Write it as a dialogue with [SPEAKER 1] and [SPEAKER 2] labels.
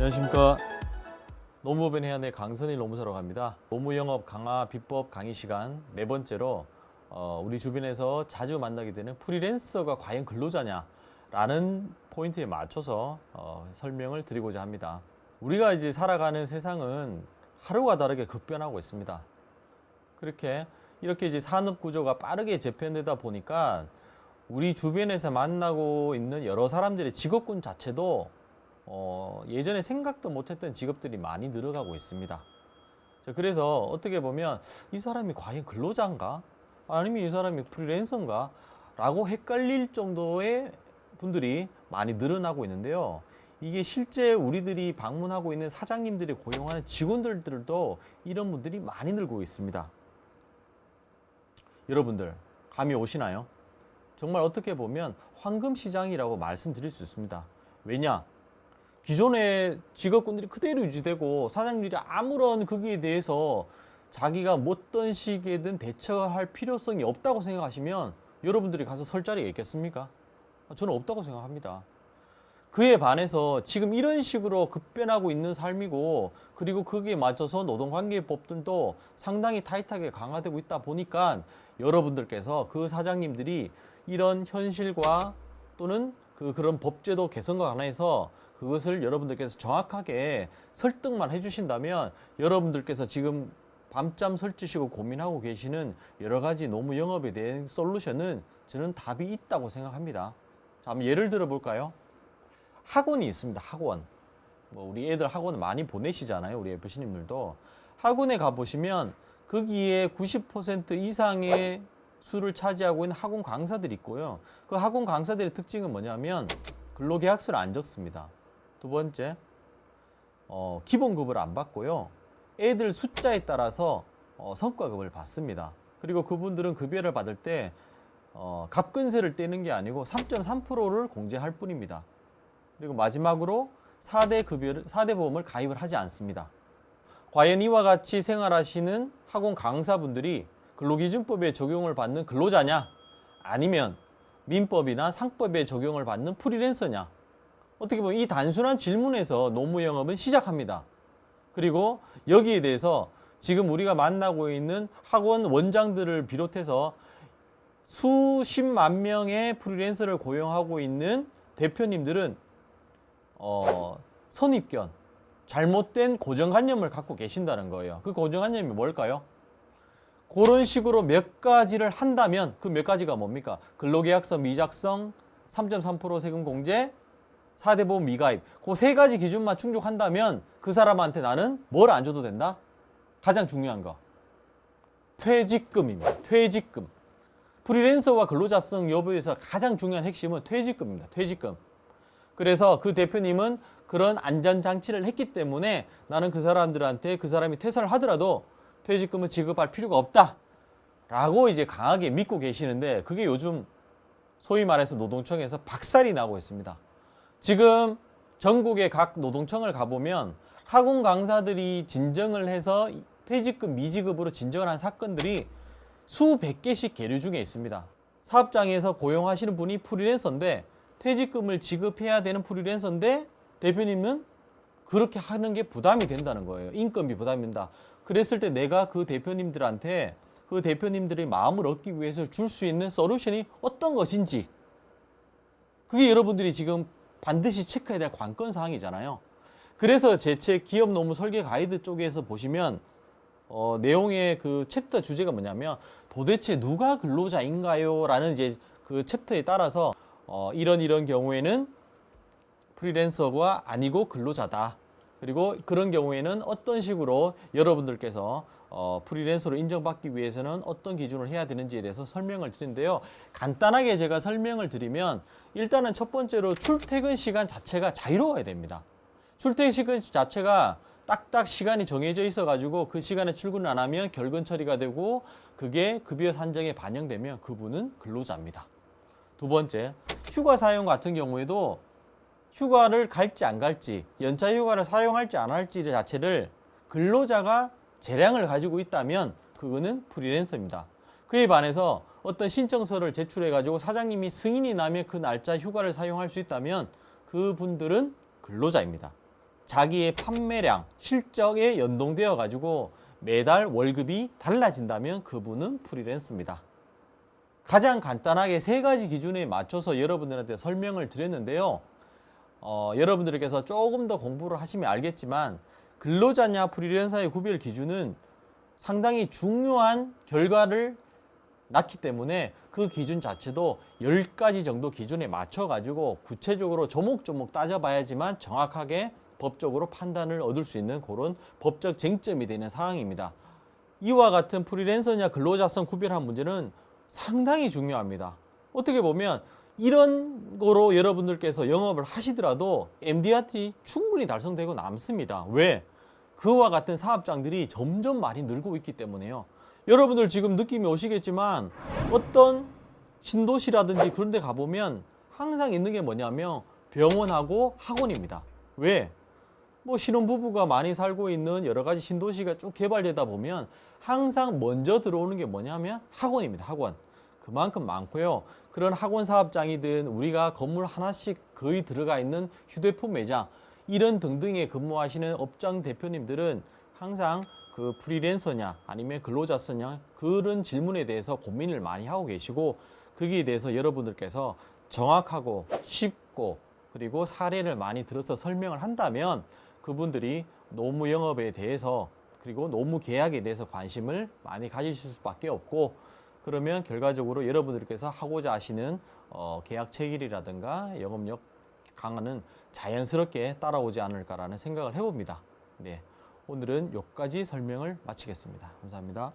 [SPEAKER 1] 안녕하십니까. 노무법인 해안의 강선일 노무사로 갑니다. 노무영업 강화 비법 강의 시간 네 번째로 우리 주변에서 자주 만나게 되는 프리랜서가 과연 근로자냐 라는 포인트에 맞춰서 설명을 드리고자 합니다. 우리가 이제 살아가는 세상은 하루가 다르게 급변하고 있습니다. 이렇게 이제 산업 구조가 빠르게 재편되다 보니까 우리 주변에서 만나고 있는 여러 사람들의 직업군 자체도 예전에 생각도 못했던 직업들이 많이 늘어가고 있습니다. 그래서 어떻게 보면 이 사람이 과연 근로자인가? 아니면 이 사람이 프리랜서인가? 라고 헷갈릴 정도의 분들이 많이 늘어나고 있는데요. 이게 실제 우리들이 방문하고 있는 사장님들이 고용하는 직원들도 이런 분들이 많이 늘고 있습니다. 여러분들 감이 오시나요? 정말 어떻게 보면 황금시장이라고 말씀드릴 수 있습니다. 왜냐? 기존의 직업군들이 그대로 유지되고 사장님들이 아무런 거기에 대해서 자기가 어떤 식이든 대처할 필요성이 없다고 생각하시면 여러분들이 가서 설 자리가 있겠습니까? 저는 없다고 생각합니다. 그에 반해서 지금 이런 식으로 급변하고 있는 삶이고, 그리고 거기에 맞춰서 노동관계법들도 상당히 타이트하게 강화되고 있다 보니까 여러분들께서 그 사장님들이 이런 현실과 또는 그런 법제도 개선과 관해서 그것을 여러분들께서 정확하게 설득만 해주신다면 여러분들께서 지금 밤잠 설치시고 고민하고 계시는 여러 가지 노무 영업에 대한 솔루션은 저는 답이 있다고 생각합니다. 자, 한번 예를 들어 볼까요? 학원이 있습니다. 학원. 우리 애들 학원 많이 보내시잖아요. 우리 FC님들도. 학원에 가보시면 거기에 90% 이상의 수를 차지하고 있는 학원 강사들이 있고요. 그 학원 강사들의 특징은 뭐냐면 근로계약서를 안 적습니다. 두 번째, 기본급을 안 받고요. 애들 숫자에 따라서 성과급을 받습니다. 그리고 그분들은 급여를 받을 때 갑근세를 떼는 게 아니고 3.3%를 공제할 뿐입니다. 그리고 마지막으로 4대 보험을 가입을 하지 않습니다. 과연 이와 같이 생활하시는 학원 강사분들이 근로기준법에 적용을 받는 근로자냐, 아니면 민법이나 상법에 적용을 받는 프리랜서냐? 어떻게 보면 이 단순한 질문에서 노무영업은 시작합니다. 그리고 여기에 대해서 지금 우리가 만나고 있는 학원 원장들을 비롯해서 수십만 명의 프리랜서를 고용하고 있는 대표님들은 선입견, 잘못된 고정관념을 갖고 계신다는 거예요. 그 고정관념이 뭘까요? 그런 식으로 몇 가지를 한다면 그 몇 가지가 뭡니까? 근로계약서 미작성, 3.3% 세금 공제, 4대 보험 미가입. 그 세 가지 기준만 충족한다면 그 사람한테 나는 뭘 안 줘도 된다? 가장 중요한 거. 퇴직금입니다. 퇴직금. 프리랜서와 근로자성 여부에서 가장 중요한 핵심은 퇴직금입니다. 퇴직금. 그래서 그 대표님은 그런 안전장치를 했기 때문에 나는 그 사람들한테 그 사람이 퇴사를 하더라도 퇴직금을 지급할 필요가 없다 라고 이제 강하게 믿고 계시는데, 그게 요즘 소위 말해서 노동청에서 박살이 나고 있습니다. 지금 전국의 각 노동청을 가보면 학원 강사들이 진정을 해서 퇴직금 미지급으로 진정을 한 사건들이 수백 개씩 계류 중에 있습니다. 사업장에서 고용하시는 분이 프리랜서인데 퇴직금을 지급해야 되는 프리랜서인데 대표님은 그렇게 하는 게 부담이 된다는 거예요. 인건비 부담이 된다. 그랬을 때 내가 그 대표님들한테 그 대표님들의 마음을 얻기 위해서 줄 수 있는 솔루션이 어떤 것인지, 그게 여러분들이 지금 반드시 체크해야 될 관건 사항이잖아요. 그래서 제 책 기업 노무 설계 가이드 쪽에서 보시면 내용의 그 챕터 주제가 뭐냐면 도대체 누가 근로자인가요? 라는 이제 그 챕터에 따라서 이런 경우에는 프리랜서가 아니고 근로자다. 그리고 그런 경우에는 어떤 식으로 여러분들께서 프리랜서로 인정받기 위해서는 어떤 기준을 해야 되는지에 대해서 설명을 드리는데요. 간단하게 제가 설명을 드리면 일단은 첫 번째로 출퇴근 시간 자체가 자유로워야 됩니다. 출퇴근 시간 자체가 딱딱 시간이 정해져 있어 가지고 그 시간에 출근을 안 하면 결근 처리가 되고 그게 급여 산정에 반영되면 그분은 근로자입니다. 두 번째, 휴가 사용 같은 경우에도 휴가를 갈지 안 갈지, 연차 휴가를 사용할지 안 할지 자체를 근로자가 재량을 가지고 있다면 그거는 프리랜서입니다. 그에 반해서 어떤 신청서를 제출해 가지고 사장님이 승인이 나면 그 날짜 휴가를 사용할 수 있다면 그분들은 근로자입니다. 자기의 판매량, 실적에 연동되어 가지고 매달 월급이 달라진다면 그분은 프리랜서입니다. 가장 간단하게 세 가지 기준에 맞춰서 여러분들한테 설명을 드렸는데요. 여러분들께서 조금 더 공부를 하시면 알겠지만 근로자냐 프리랜서의 구별 기준은 상당히 중요한 결과를 낳기 때문에 그 기준 자체도 10가지 정도 기준에 맞춰 가지고 구체적으로 조목조목 따져봐야지만 정확하게 법적으로 판단을 얻을 수 있는 그런 법적 쟁점이 되는 상황입니다. 이와 같은 프리랜서냐 근로자성 구별한 문제는 상당히 중요합니다. 어떻게 보면 이런 거로 여러분들께서 영업을 하시더라도 MDRT 충분히 달성되고 남습니다. 왜? 그와 같은 사업장들이 점점 많이 늘고 있기 때문에요. 여러분들 지금 느낌이 오시겠지만 어떤 신도시라든지 그런 데 가보면 항상 있는 게 뭐냐면 병원하고 학원입니다. 왜? 뭐 신혼부부가 많이 살고 있는 여러 가지 신도시가 쭉 개발되다 보면 항상 먼저 들어오는 게 뭐냐면 학원입니다. 학원. 그만큼 많고요. 그런 학원 사업장이든 우리가 건물 하나씩 거의 들어가 있는 휴대폰 매장 이런 등등에 근무하시는 업장 대표님들은 항상 그 프리랜서냐 아니면 근로자서냐 그런 질문에 대해서 고민을 많이 하고 계시고 거기에 대해서 여러분들께서 정확하고 쉽고 그리고 사례를 많이 들어서 설명을 한다면 그분들이 노무 영업에 대해서 그리고 노무 계약에 대해서 관심을 많이 가지실 수밖에 없고 그러면 결과적으로 여러분들께서 하고자 하시는 계약 체결이라든가 영업력 강화는 자연스럽게 따라오지 않을까라는 생각을 해봅니다. 네, 오늘은 여기까지 설명을 마치겠습니다. 감사합니다.